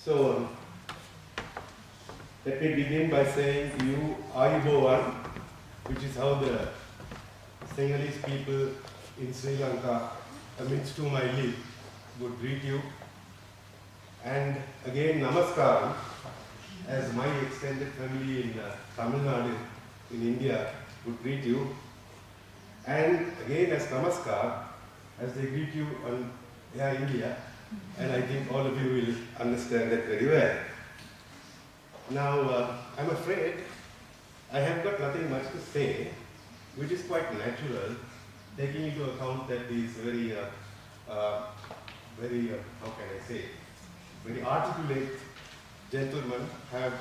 So, let me begin by saying to you, Ayubowan, which is how the Sinhalese people in Sri Lanka, amidst whom I live, would greet you. And again, Namaskaram, as my extended family in Tamil Nadu, in India, would greet you. And again, as Namaskar, as they greet you on Air India, and I think all of you will understand that very well. Now, I'm afraid I have got nothing much to say, which is quite natural, taking into account that these very, how can I say, very articulate gentlemen have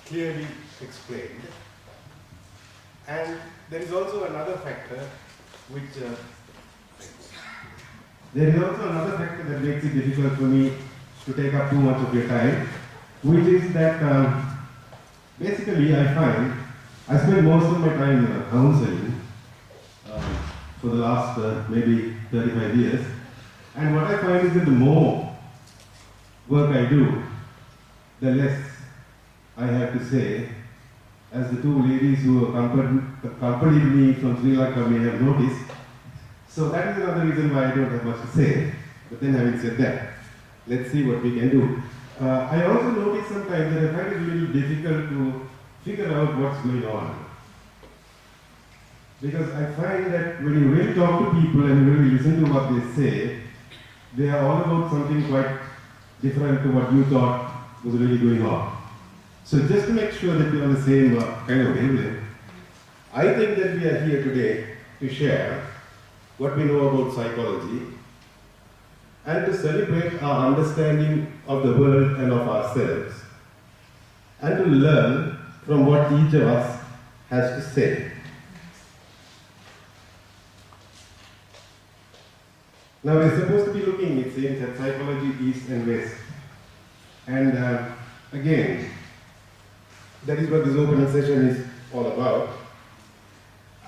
clearly explained. And there is also another factor which that makes it difficult for me to take up too much of your time, which is that basically I find I spend most of my time counseling for the last maybe 35 years, and what I find is that the more work I do, the less I have to say. As the two ladies who accompanied me from Sri Lanka may have noticed. So that is another reason why I don't have much to say. But then having said that, let's see what we can do. I also notice sometimes that I find it a little difficult to figure out what's going on. Because I find that when you really talk to people and really listen to what they say, they are all about something quite different to what you thought was really going on. So just to make sure that we are on the same kind of wavelength, I think that we are here today to share what we know about psychology and to celebrate our understanding of the world and of ourselves, and to learn from what each of us has to say. Now we're supposed to be looking, it seems, at psychology east and west. And again, that is what this opening session is all about.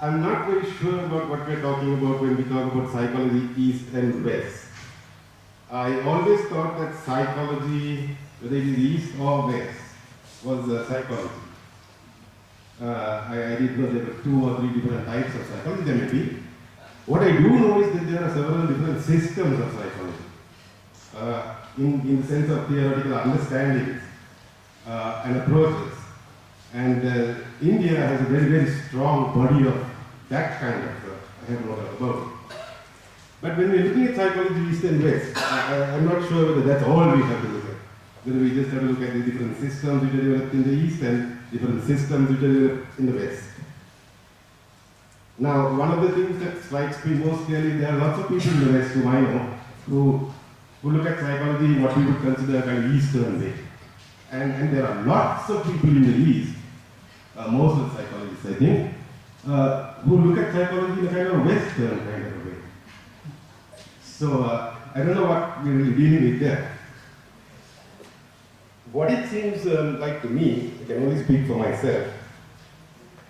I'm not very sure about what we're talking about when we talk about psychology east and west. I always thought that psychology, whether it is east or west, was psychology. I didn't know there were 2 or 3 different types of psychology. There may be. What I do know is that there are several different systems of psychology, in the sense of theoretical understandings and approaches. And India has a very, very strong body of that kind of, I have no doubt about it. But when we're looking at psychology east and west, I'm not sure whether that's all we have to look at. Whether we just have to look at the different systems which are developed in the east and different systems which are developed in the west. Now, one of the things that strikes me most clearly, there are lots of people in the west whom I know who look at psychology in what we would consider a kind of eastern way. And there are lots of people in the east, most of the psychologists I think, who look at psychology in a kind of western kind of a way. So I don't know what we're really dealing with there. What it seems like to me, I can only speak for myself,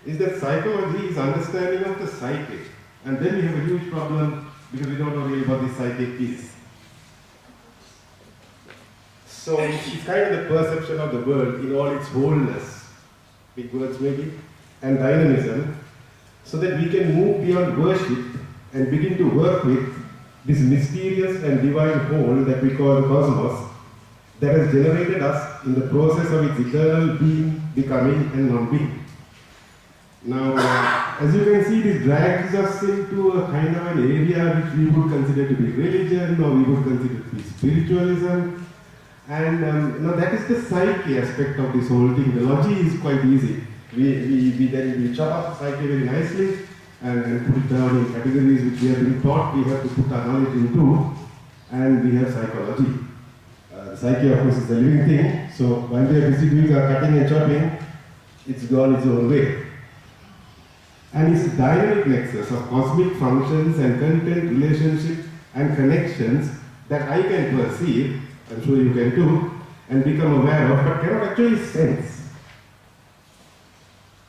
is that psychology is understanding of the psychic. And then we have a huge problem because we don't know really what the psychic is. So it's kind of the perception of the world in all its wholeness, big words maybe, and dynamism, so that we can move beyond worship and begin to work with this mysterious and divine whole that we call the cosmos, that has generated us in the process of its eternal being, becoming, and non-being. Now, as you can see, this drags us into a kind of an area which we would consider to be religion, or we would consider to be spiritualism. And that is the psyche aspect of this whole thing. The logic is quite easy. We chop up the psyche very nicely and put it down in categories which we have been taught we have to put our knowledge into, and we have psychology. The psyche, of course, is a living thing, so while we are busy doing our cutting and chopping, it's gone its own way. And it's a dynamic nexus of cosmic functions and content, relationships, and connections that I can perceive, I'm sure you can too, and become aware of, but cannot actually sense.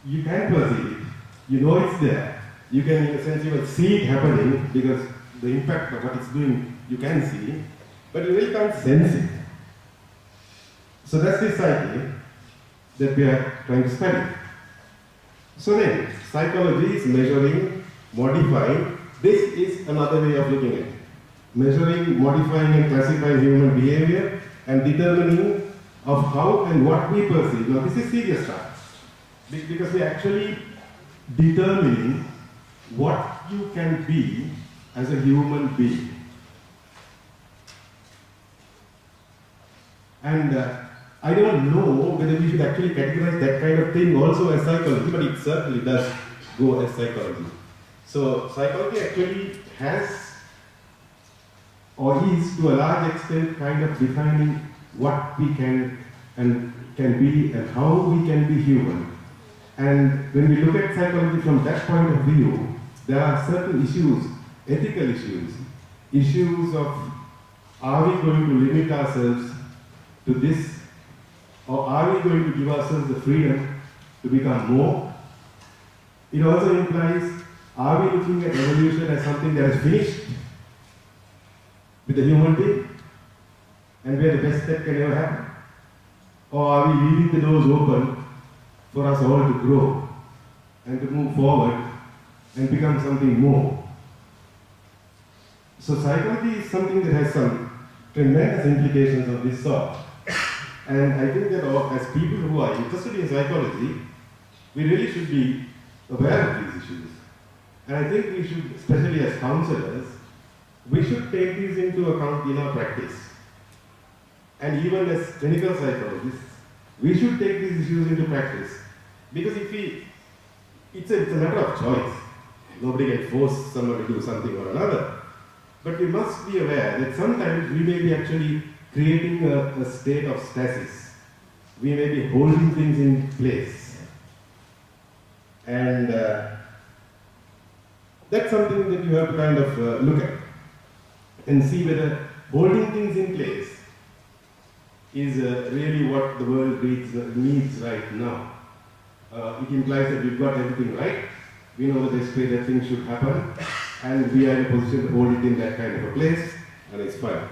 You can perceive it, you know it's there. You can, in a sense, even see it happening because the impact of what it's doing you can see, but you really can't sense it. So that's the psyche that we are trying to study. So then, psychology is measuring, modifying. This is another way of looking at it. Measuring, modifying and classifying human behavior and determining of how and what we perceive. Now this is serious stuff. Because we are actually determining what you can be as a human being. And I don't know whether we should actually categorize that kind of thing also as psychology, but it certainly does go as psychology. So psychology actually has or is to a large extent kind of defining what we can be and how we can be human. And when we look at psychology from that point of view, there are certain issues, ethical issues of are we going to limit ourselves to this, or are we going to give ourselves the freedom to become more? It also implies, are we looking at evolution as something that is finished with the human being and where the best that can ever happen? Or are we leaving the doors open for us all to grow and to move forward and become something more? So psychology is something that has some tremendous implications of this sort. And I think that as people who are interested in psychology, we really should be aware of these issues. And I think we should, especially as counselors, we should take these into account in our practice. And even as clinical psychologists, we should take these issues into practice. Because it's a matter of choice. Nobody can force someone to do something or another. But we must be aware that sometimes we may be actually creating a state of stasis. We may be holding things in place. And that's something that you have to kind of look at and see whether holding things in place is really what the world needs right now. It implies that we've got everything right. We know the best way that things should happen, and we are in a position to hold it in that kind of a place, and it's fine.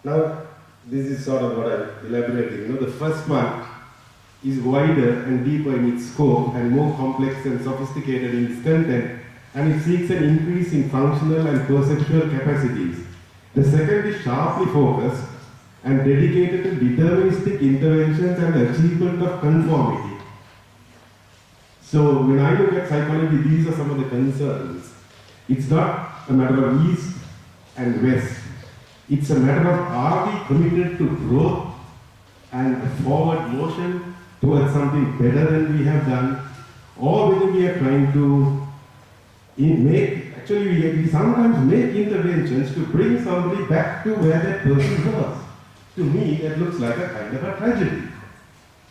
Now, this is sort of what I'm elaborating. The first one is wider and deeper in its scope and more complex and sophisticated in its content, and it seeks an increase in functional and perceptual capacities. The second is sharply focused and dedicated to deterministic interventions and achievement of conformity. So when I look at psychology, these are some of the concerns. It's not a matter of east and west. It's a matter of are we committed to growth and a forward motion towards something better than we have done, or whether we are trying to we sometimes make interventions to bring somebody back to where that person was. To me, that looks like a kind of a tragedy.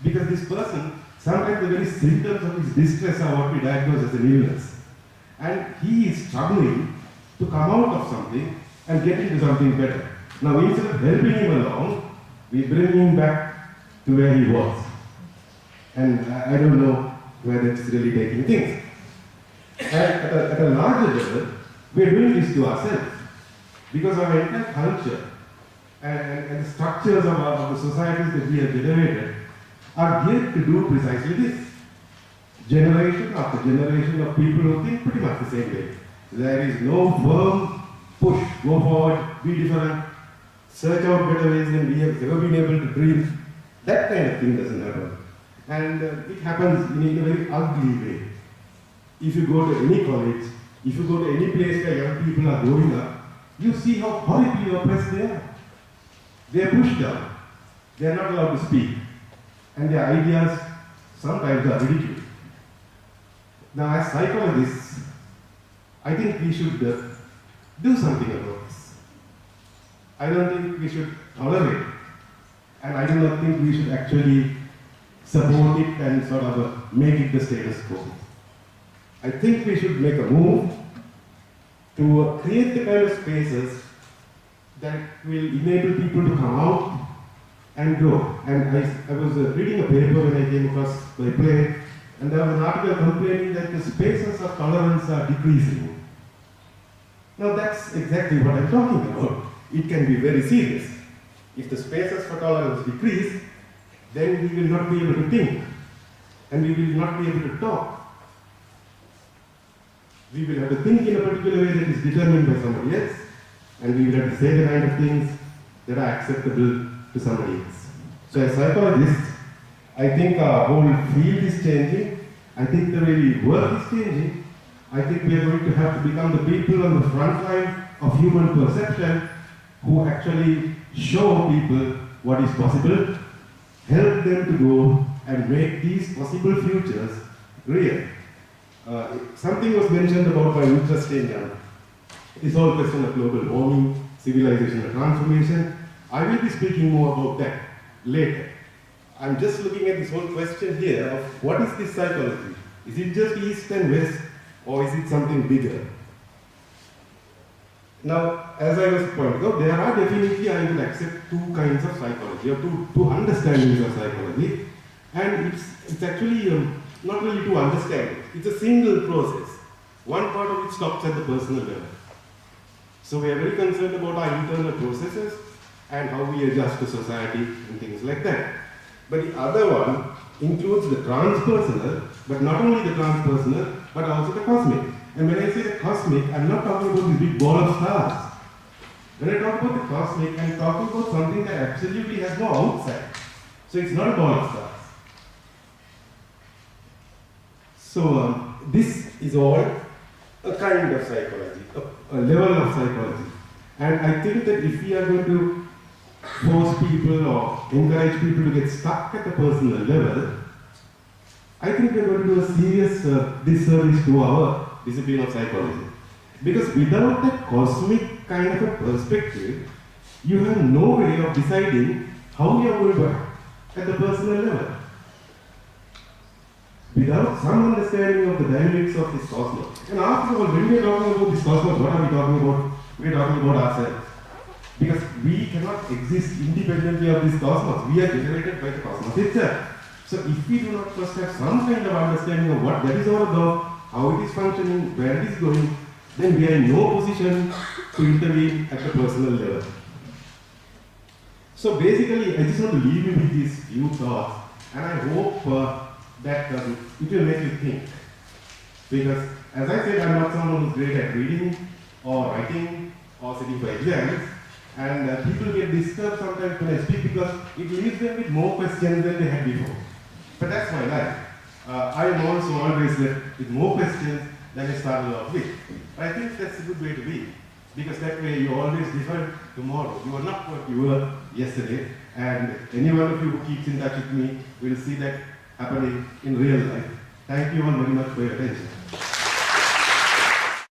Because this person, sometimes the very symptoms of his distress are what we diagnose as an illness. And he is struggling to come out of something and get into something better. Now, instead of helping him along, we bring him back to where he was. And I don't know where that's really taking things. And at a larger level, we are doing this to ourselves. Because our entire culture and the structures of the societies that we have generated are geared to do precisely this. Generation after generation of people who think pretty much the same way. There is no firm push, go forward, be different, search out better ways than we have ever been able to dream. That kind of thing doesn't happen. And it happens in a very ugly way. If you go to any college, if you go to any place where young people are growing up, you see how horribly oppressed they are. They are pushed down. They are not allowed to speak. And their ideas sometimes are ridiculed. Now, as psychologists, I think we should do something about this. I don't think we should tolerate it. And I do not think we should actually support it and sort of make it the status quo. I think we should make a move to create the kind of spaces that will enable people to come out and grow. And I was reading a paper when I came across my play, and there was an article complaining that the spaces of tolerance are decreasing. Now that's exactly what I'm talking about. It can be very serious. If the spaces for tolerance decrease, then we will not be able to think, and we will not be able to talk. We will have to think in a particular way that is determined by somebody else, and we will have to say the kind of things that are acceptable to somebody else. So as psychologists, I think our whole field is changing. I think the way we work is changing. I think we are going to have to become the people on the front line of human perception who actually show people what is possible, help them to go and make these possible futures real. Something was mentioned about my interest in this whole question of global warming, civilizational transformation. I will be speaking more about that later. I'm just looking at this whole question here of what is this psychology? Is it just East and West, or is it something bigger? Now, as I was pointing out, there are definitely, I will accept two kinds of psychology, or two understandings of psychology, and it's actually not really to understand it. It's a single process. One part of it stops at the personal level. So we are very concerned about our internal processes and how we adjust to society and things like that. But the other one includes the transpersonal, but not only the transpersonal, but also the cosmic. And when I say the cosmic, I'm not talking about the big ball of stars. When I talk about the cosmic, I'm talking about something that absolutely has no outside. So it's not a ball of stars. So this is all a kind of psychology, a level of psychology. And I think that if we are going to force people or encourage people to get stuck at the personal level, I think we're going to do a serious disservice to our discipline of psychology. Because without that cosmic kind of a perspective, you have no way of deciding how you are going to act at the personal level. Without some understanding of the dynamics of this cosmos. And after all, when we are talking about this cosmos, what are we talking about? We are talking about ourselves. Because we cannot exist independently of this cosmos. We are generated by the cosmos itself. So if we do not first have some kind of understanding of what that is all about, how it is functioning, where it is going, then we are in no position to intervene at the personal level. So basically, I just want to leave you with these few thoughts, and I hope that it will make you think. Because as I said, I'm not someone who's great at reading or writing or sitting for exams, and people get disturbed sometimes when I speak because it leaves them with more questions than they had before. But that's my life. I am also always left with more questions than I started off with. I think that's a good way to be, because that way you always differ tomorrow. You are not what you were yesterday, and any one of you who keeps in touch with me will see that happening in real life. Thank you all very much for your attention.